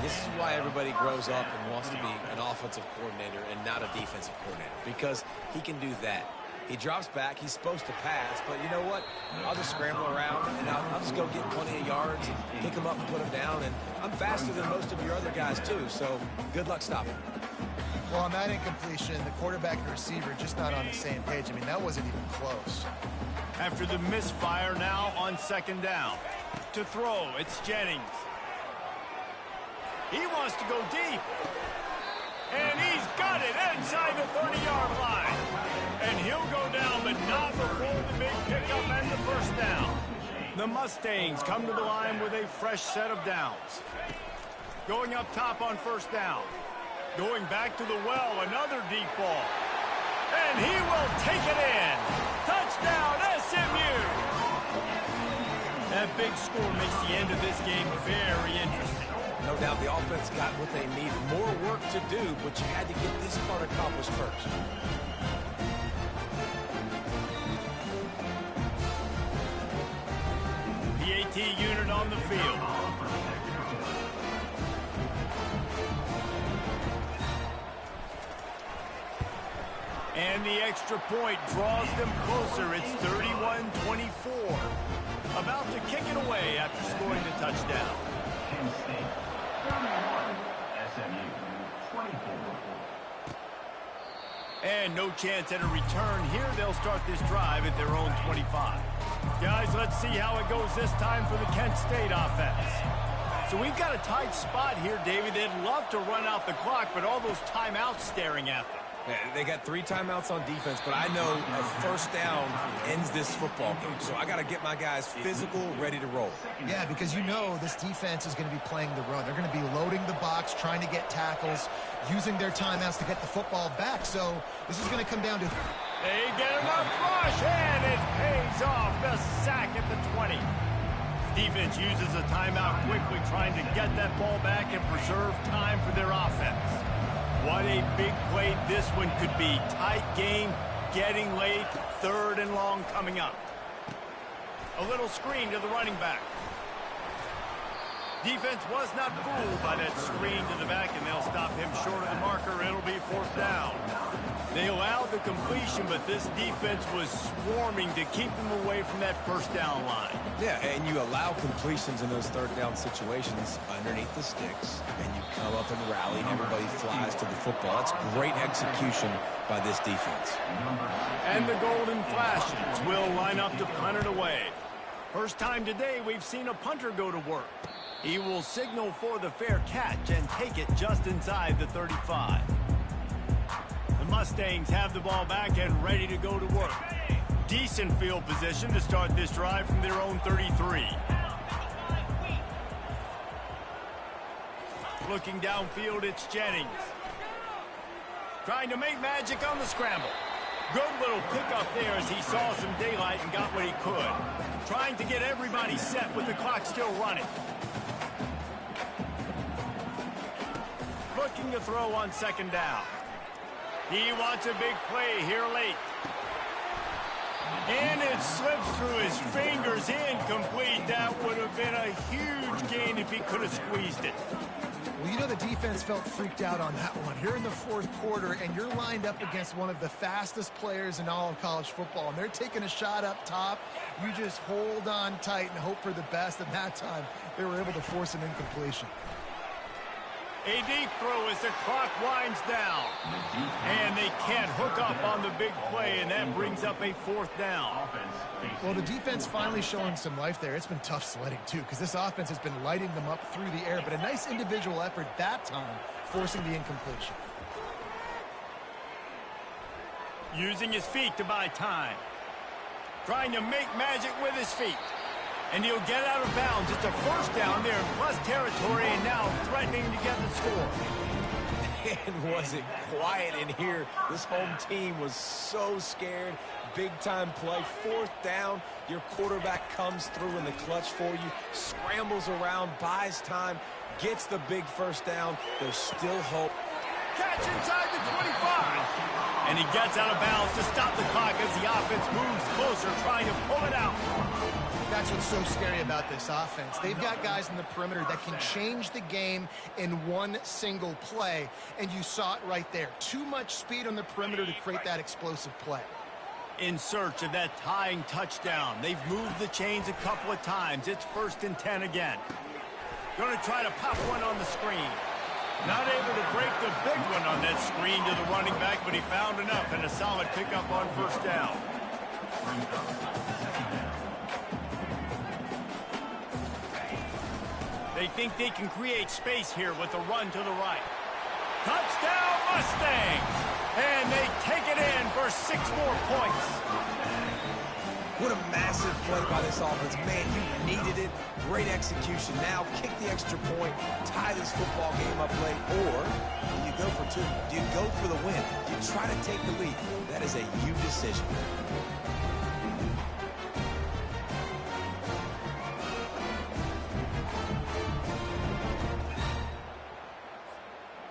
This is why everybody grows up and wants to be an offensive coordinator and not a defensive coordinator, because he can do that. He drops back. He's supposed to pass, but you know what? I'll just scramble around, and I'll just go get plenty of yards and pick him up and put him down, and I'm faster than most of your other guys, too, so good luck stopping. Well, on that incompletion, the quarterback and receiver just not on the same page. I mean, that wasn't even close. After the misfire, now on 2nd down. To throw, it's Jennings. He wants to go deep. And he's got it inside the 30-yard line. And he'll go down, but not before the big pickup and the first down. The Mustangs come to the line with a fresh set of downs. Going up top on 1st down. Going back to the well, another deep ball. And he will take it in. Touchdown, SMU. That big score makes the end of this game very interesting. No doubt the offense got what they need. More work to do, but you had to get this part accomplished first. PAT unit on the field. And the extra point draws them closer. It's 31-24. About to kick it away after scoring the touchdown. SMU 24. And no chance at a return here. They'll start this drive at their own 25. Guys, let's see how it goes this time for the Kent State offense. So So we've got a tight spot here, David. They'd love to run out the clock, but all those timeouts staring at them. Yeah, they got 3 timeouts on defense, but I know a first down ends this football game. So I got to get my guys physical, ready to roll. Yeah, because you know this defense is going to be playing the run. They're going to be loading the box, trying to get tackles, using their timeouts to get the football back. So this is going to come down to... They get enough rush, and it pays off. The sack at the 20. Defense uses a timeout quickly, trying to get that ball back and preserve time for their offense. What a big play this one could be. Tight game, getting late, 3rd and long coming up. A little screen to the running back. Defense was not fooled by that screen to the back, and they'll stop him short of the marker. It'll be 4th down. They allowed the completion, but this defense was swarming to keep them away from that first down line. Yeah, and you allow completions in those 3rd down situations underneath the sticks, and you come up and rally, and everybody flies to the football. That's great execution by this defense. And the golden flashes will line up to punt it away. First time today we've seen a punter go to work. He will signal for the fair catch and take it just inside the 35. The Mustangs have the ball back and ready to go to work. Decent field position to start this drive from their own 33. Looking downfield, it's Jennings. Trying to make magic on the scramble. Good little pickup there as he saw some daylight and got what he could. Trying to get everybody set with the clock still running. Looking to throw on 2nd down. He wants a big play here late. And it slips through his fingers, incomplete. That would have been a huge gain if he could have squeezed it. Well, you know the defense felt freaked out on that one. Here in the 4th quarter, and you're lined up against one of the fastest players in all of college football, and they're taking a shot up top. You just hold on tight and hope for the best, and that time they were able to force an incompletion. A deep throw as the clock winds down. And they can't hook up on the big play, and that brings up a 4th down. Well, the defense finally showing some life there. It's been tough sledding, too, because this offense has been lighting them up through the air, but a nice individual effort that time, forcing the incompletion. Using his feet to buy time. Trying to make magic with his feet. And he'll get out of bounds. It's a 1st down there in plus territory, and now threatening to get the score. And was it quiet in here? This home team was so scared. Big-time play. 4th down. Your quarterback comes through in the clutch for you, scrambles around, buys time, gets the big 1st down. There's still hope. Catch inside the 25. And he gets out of bounds to stop the clock as the offense moves closer, trying to pull it out. That's what's so scary about this offense. They've got guys in the perimeter that can change the game in one single play, and you saw it right there. Too much speed on the perimeter to create that explosive play. In search of that tying touchdown. They've moved the chains a couple of times. It's 1st and 10 again. Going to try to pop one on the screen. Not able to break the big one on that screen to the running back, but he found enough and a solid pickup on 1st down. They think they can create space here with a run to the right. Touchdown Mustangs! And they take it in for 6 more points. What a massive play by this offense. Man, you needed it. Great execution. Now kick the extra point, tie this football game up late, or do you go for 2? Do you go for the win? Do you try to take the lead? That is a you decision.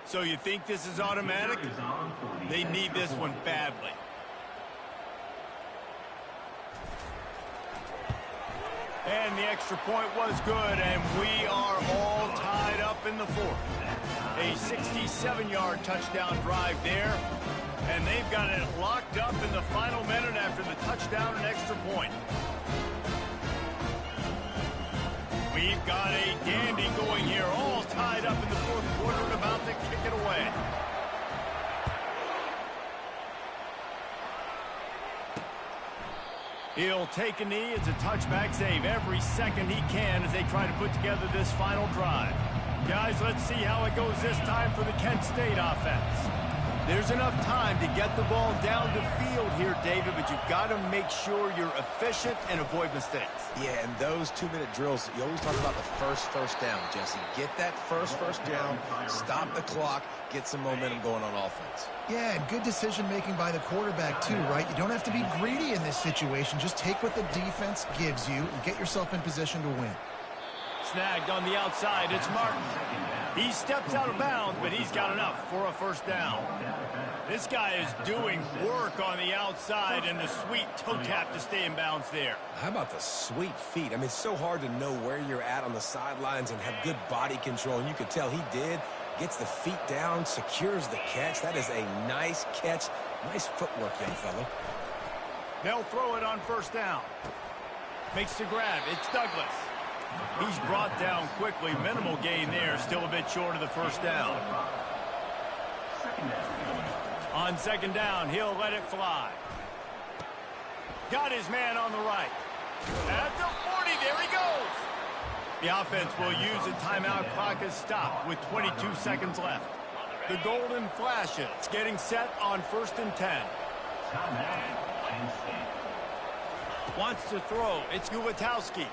So you think this is automatic? They need this one badly. And the extra point was good, and we are all tied up in the 4th. A 67-yard touchdown drive there, and they've got it locked up in the final minute after the touchdown and extra point. We've got a dandy going here, all tied up in the 4th quarter and about to kick it away. He'll take a knee. It's a touchback save every second he can as they try to put together this final drive. Guys, let's see how it goes this time for the Kent State offense. There's enough time to get the ball down the field here, David, but you've got to make sure you're efficient and avoid mistakes. Yeah, and those 2-minute drills, you always talk about the first down, Jesse. Get that first down, stop the clock, get some momentum going on offense. Yeah, and good decision-making by the quarterback, too, right? You don't have to be greedy in this situation. Just take what the defense gives you and get yourself in position to win. Snagged on the outside, it's Martin. He steps out of bounds, but he's got enough for a first down. This guy is doing work on the outside and the sweet toe tap to stay in bounds there. How about the sweet feet? I mean, it's so hard to know where you're at on the sidelines and have good body control, and you could tell he did. Gets the feet down, secures the catch. That is a nice catch. Nice footwork, young fellow. They'll throw it on first down. Makes the grab. It's Douglas. He's brought down quickly. Minimal gain there. Still a bit short of the first down. On second down, he'll let it fly. Got his man on the right. At the 40, there he goes. The offense will use a timeout. Clock is stopped with 22 seconds left. The golden flashes getting set on 1st and 10. Wants to throw. It's Ulatowski.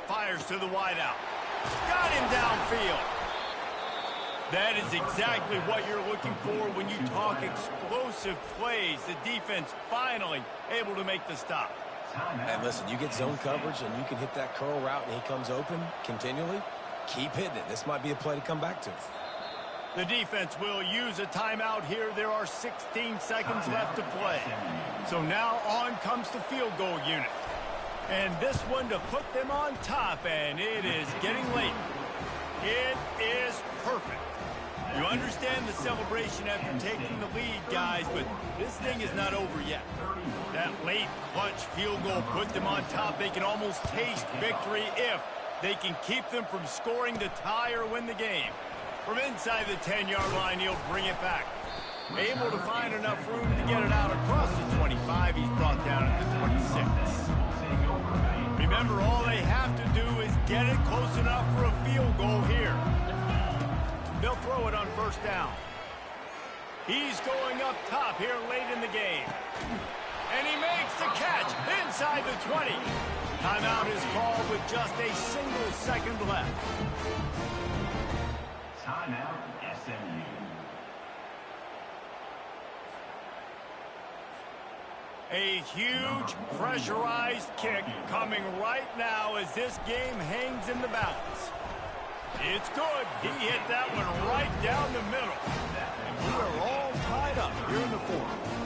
Fires to the wideout. Got him downfield. That is exactly what you're looking for when you talk explosive plays. The defense finally able to make the stop. And listen, you get zone coverage and you can hit that curl route and he comes open continually. Keep hitting it. This might be a play to come back to. The defense will use a timeout here. There are 16 seconds left to play. So now on comes the field goal unit. And this one to put them on top, and it is getting late. It is perfect. You understand the celebration after taking the lead, guys, but this thing is not over yet. That late clutch field goal put them on top. They can almost taste victory if they can keep them from scoring to tie or win the game. From inside the 10-yard line, he'll bring it back. Able to find enough room to get it out across the 25. He's brought down at the 26. Remember, all they have to do is get it close enough for a field goal here. They'll throw it on first down. He's going up top here late in the game. And he makes the catch inside the 20. Timeout is called with just a single second left. Timeout, SMU. A huge pressurized kick coming right now as this game hangs in the balance. It's good. He hit that one right down the middle. And we are all tied up here in the fourth.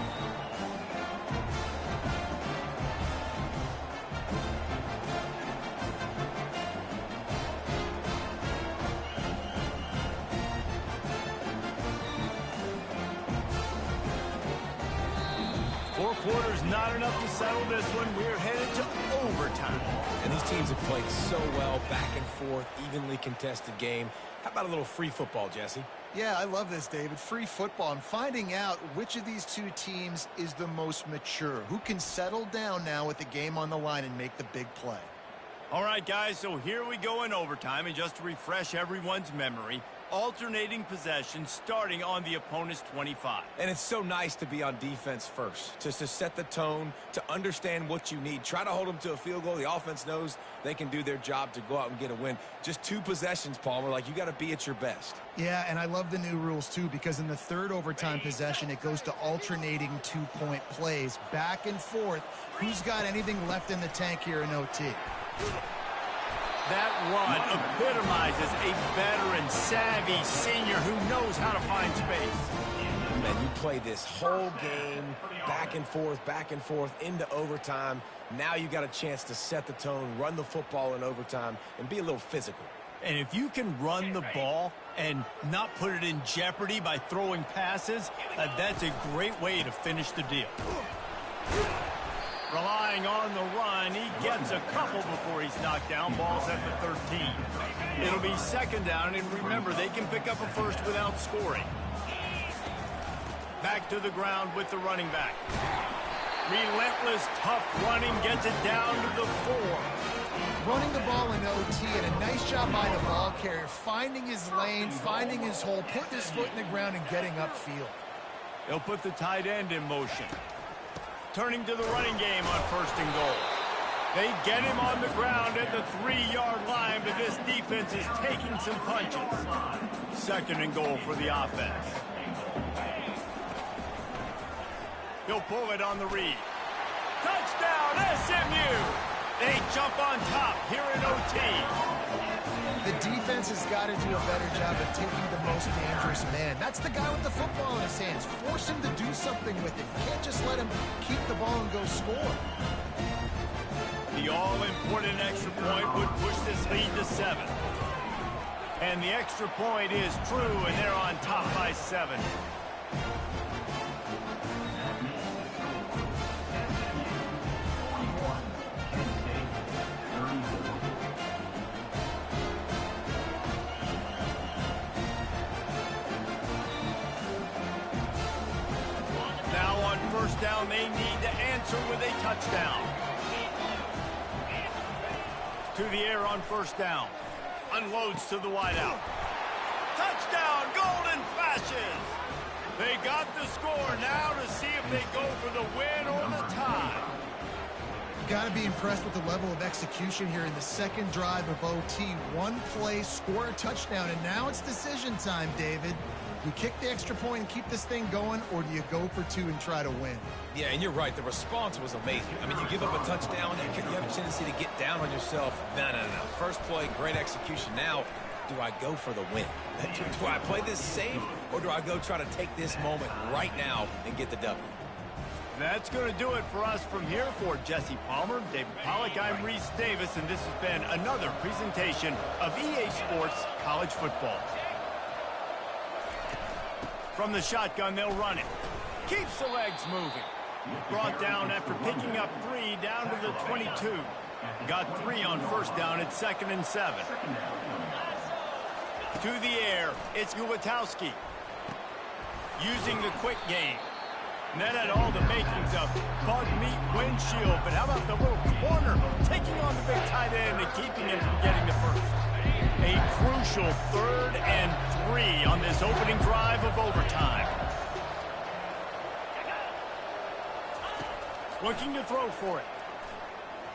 Four quarters not enough to settle this one. We're headed to overtime. And these teams have played so well, back and forth, evenly contested game. How about a little free football, Jesse? Yeah, I love this, David. Free football. I'm finding out which of these two teams is the most mature, who can settle down now with the game on the line and make the big play. All right, guys, so here we go in overtime. And just to refresh everyone's memory, alternating possession starting on the opponent's 25. And it's so nice to be on defense first, just to set the tone, to understand what you need. Try to hold them to a field goal. The offense knows they can do their job to go out and get a win. Just 2 possessions, Palmer. Like, you got to be at your best. Yeah, and I love the new rules, too, because in the third overtime possession, it goes to alternating 2-point plays, back and forth. Who's got anything left in the tank here in OT? That run epitomizes a veteran, savvy senior who knows how to find space. Man, you play this whole game back and forth, into overtime. Now you got a chance to set the tone, run the football in overtime, and be a little physical. And if you can run the ball and not put it in jeopardy by throwing passes, that's a great way to finish the deal. Relying on the run, he gets a couple before he's knocked down. Ball's at the 13. It'll be second down, and remember, they can pick up a first without scoring. Back to the ground with the running back. Relentless, tough running gets it down to the 4. Running the ball in OT, and a nice job by the ball carrier, finding his lane, finding his hole, putting his foot in the ground and getting upfield. They'll put the tight end in motion. Turning to the running game on 1st and goal. They get him on the ground at the 3-yard line, but this defense is taking some punches. 2nd and goal for the offense. He'll pull it on the read. Touchdown, SMU! They jump on top here in OT. The defense has got to do a better job of taking the most dangerous man. That's the guy with the football in his hands. Force him to do something with it. You can't just let him keep the ball and go score. The all-important extra point would push this lead to 7. And the extra point is true, and they're on top by 7. Now on 1st down, they need to answer with a touchdown. To the air on 1st down. Unloads to the wideout. Touchdown, Golden Flashes! They got the score now to see if they go for the win or the tie. Got to be impressed with the level of execution here in the 2nd drive of OT. One play, score a touchdown, and now it's decision time, David. You kick the extra point and keep this thing going, or do you go for 2 and try to win? Yeah, and you're right. The response was amazing. I mean, you give up a touchdown, you have a tendency to get down on yourself. No. First play, great execution. Now, do I go for the win? Do I play this safe, or do I go try to take this moment right now and get the W? That's going to do it for us from here. For Jesse Palmer, David Pollack, I'm Reese Davis, and this has been another presentation of EA Sports College Football. From the shotgun, they'll run it. Keeps the legs moving. Brought down after picking up 3 down to the 22. Got 3 on 1st down at 2nd and 7. To the air, it's Ulatowski. Using the quick game. That had all the makings of bug meat windshield, but how about the little corner taking on the big tight end and keeping him from getting the first? A crucial 3rd and 3 on this opening drive of overtime. Looking to throw for it.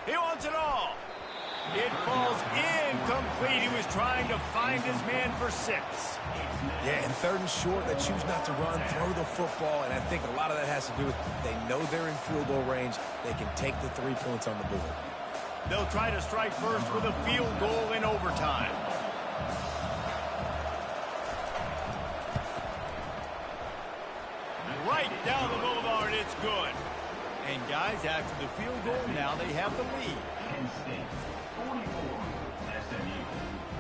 He wants it all. It falls incomplete. He was trying to find his man for 6. Yeah, and 3rd and short, they choose not to run, throw the football, and I think a lot of that has to do with they know they're in field goal range. They can take the 3 points on the board. They'll try to strike first with a field goal in overtime. Right down the boulevard, it's good. And guys, after the field goal, now they have the lead. Penn State 44, SMU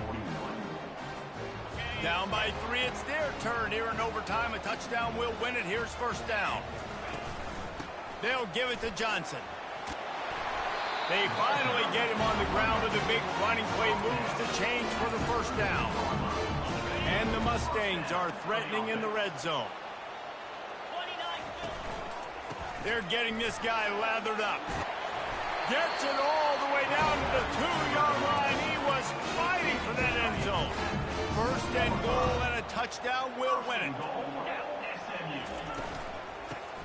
41. Down by 3, it's their turn here in overtime. A touchdown will win it. Here's 1st down. They'll give it to Johnson. They finally get him on the ground with a big running play, moves to change for the 1st down. And the Mustangs are threatening in the red zone. They're getting this guy lathered up. Gets it all the way down to the 2-yard line. He was fighting for that end zone. 1st and goal, and a touchdown will win it.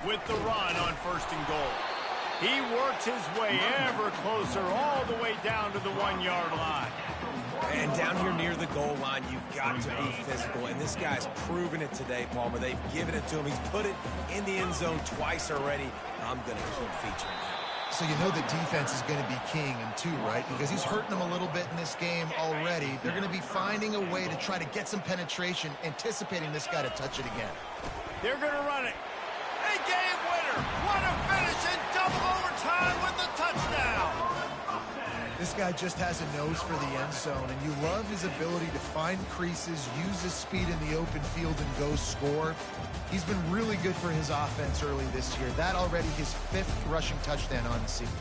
With the run on 1st and goal. He works his way ever closer all the way down to the 1-yard line. And down here near the goal line, you've got to be physical. And this guy's proven it today, Palmer. They've given it to him. He's put it in the end zone twice already. I'm going to keep featuring him. So you know the defense is going to be keying him too, right? Because he's hurting them a little bit in this game already. They're going to be finding a way to try to get some penetration, anticipating this guy to touch it again. They're going to run it. A game winner. What a finish in double overtime with the touchdown. This guy just has a nose for the end zone, and you love his ability to find creases, use his speed in the open field, and go score. He's been really good for his offense early this year. That already his 5th rushing touchdown on the season.